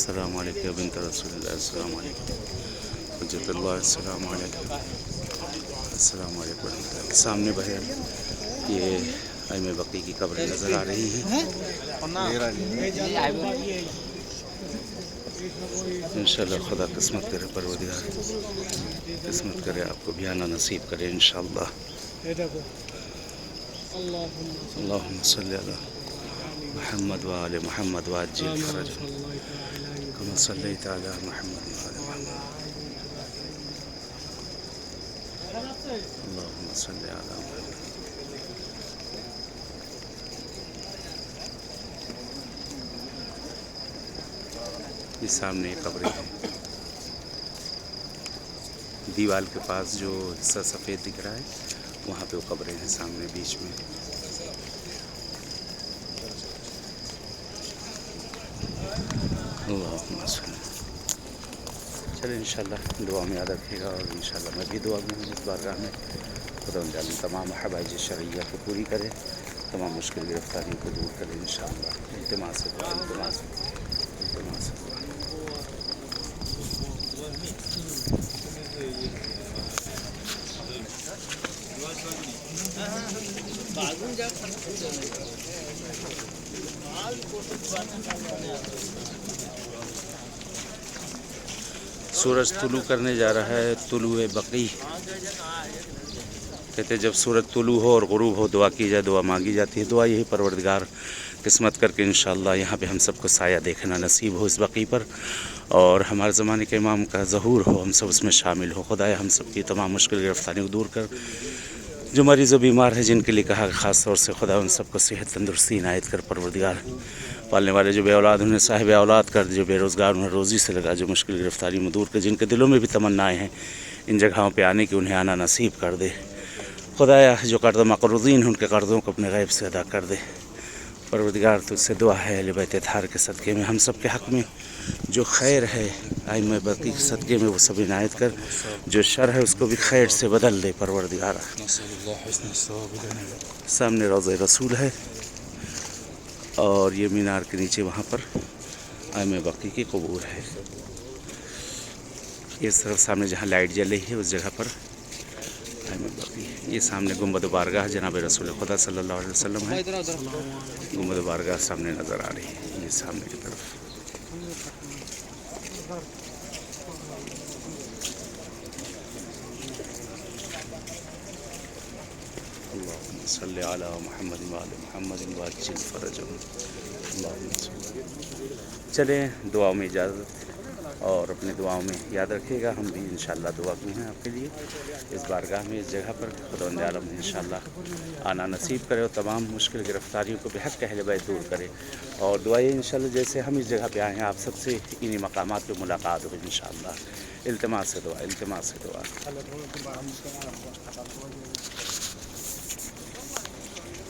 السلام علیکم یا بنت رسول اللہ، السلام علیکم حجت اللہ، السلام علیکم، السلام علیکم ورحمۃ اللہ۔ سامنے بہر یہ ائمہ بقی کی قبریں نظر آ رہی ہیں۔ انشاءاللہ خدا قسمت کرے، پروردگار قسمت کرے، آپ کو بھی آنا نصیب کرے انشاءاللہ۔ اللہم صلی علی محمد وآل محمد وعجل فرجهم كما صلیت علی محمد وآل محمد، اللہم صلی علی محمد۔ یہ سامنے قبریں ہیں، دیوال کے پاس جو حصہ سفید دکھ رہا ہے وہاں پہ وہ قبریں ہیں سامنے بیچ میں۔ اللہم صلی۔ چلیں انشاءاللہ دعا میں یاد رکھیے گا، اور انشاءاللہ میں بھی دعا میں ہوں اس بارگاہ میں۔ خدا عالم تمام حوائج شرعیہ کو پوری کرے، تمام مشکل گرفتاریوں کو دور کرے انشاءاللہ۔ التماس ہے، التماس ہے، التماس ہے۔ سورج طلوع کرنے جا رہا ہے، طلوع بقی کہتے جب سورج طلوع ہو اور غروب ہو دعا کی جائے، دعا مانگی جاتی ہے۔ دعا یہی پروردگار قسمت کر کے انشاءاللہ یہاں پہ ہم سب کو سایہ دیکھنا نصیب ہو اس بقی پر، اور ہمارے زمانے کے امام کا ظہور ہو، ہم سب اس میں شامل ہو۔ خدایا ہم سب کی تمام مشکل گرفتاریوں کو دور کر، جو مریض و بیمار ہے جن کے لیے کہا خاص طور سے خدا ان سب کو صحت تندرستی عنایت کر پروردگار۔ پالنے والے جو بے اولاد انہیں صاحب اولاد کر، جو بے روزگار انہیں روزی سے لگا، جو مشکل گرفتاری میں دور کر، جن کے دلوں میں بھی تمنائیں ہیں ان جگہوں پہ آنے کی انہیں آنا نصیب کر دے۔ خدایا جو قرض مقروضین ہیں ان کے قرضوں کو اپنے غیب سے ادا کر دے پروردگار۔ تو اس سے دعا ہے اہل بیت اطہار کے صدقے میں ہم سب کے حق میں جو خیر ہے ائمہ بقی کے صدقے میں وہ سب عنایت کر، جو شر ہے اس کو بھی خیر سے بدل دے پروردگار۔ سامنے روضہ رسول ہے، اور یہ مینار کے نیچے وہاں پر ائمہ بقی کی قبور ہے۔ اس طرف سامنے جہاں لائٹ جل رہی ہے اس جگہ پر ائمہ بقی۔ یہ سامنے گنبد بارگاہ جناب رسول خدا صلی اللہ علیہ وسلم ہے، گنبد بارگاہ سامنے نظر آ رہی ہے، یہ سامنے کی طرف۔ اللہم صلی علی محمد وآل محمد وعجل فرجهم، اللہم صلی۔ چلیں دعاؤں میں اجازت، اور اپنے دعاؤں میں یاد رکھیے گا، ہم بھی انشاءاللہ دعا کی ہیں آپ کے لیے اس بارگاہ میں، اس جگہ پر خداوند عالم انشاءاللہ آنا نصیب کرے اور تمام مشکل گرفتاریوں کو بحق اہل بیت دور کرے، اور دعائیں انشاءاللہ جیسے ہم اس جگہ پہ آئے ہیں آپ سب سے انہی مقامات پہ ملاقات ہو انشاءاللہ۔ التماس ہے دعا، التماس ہے دعا۔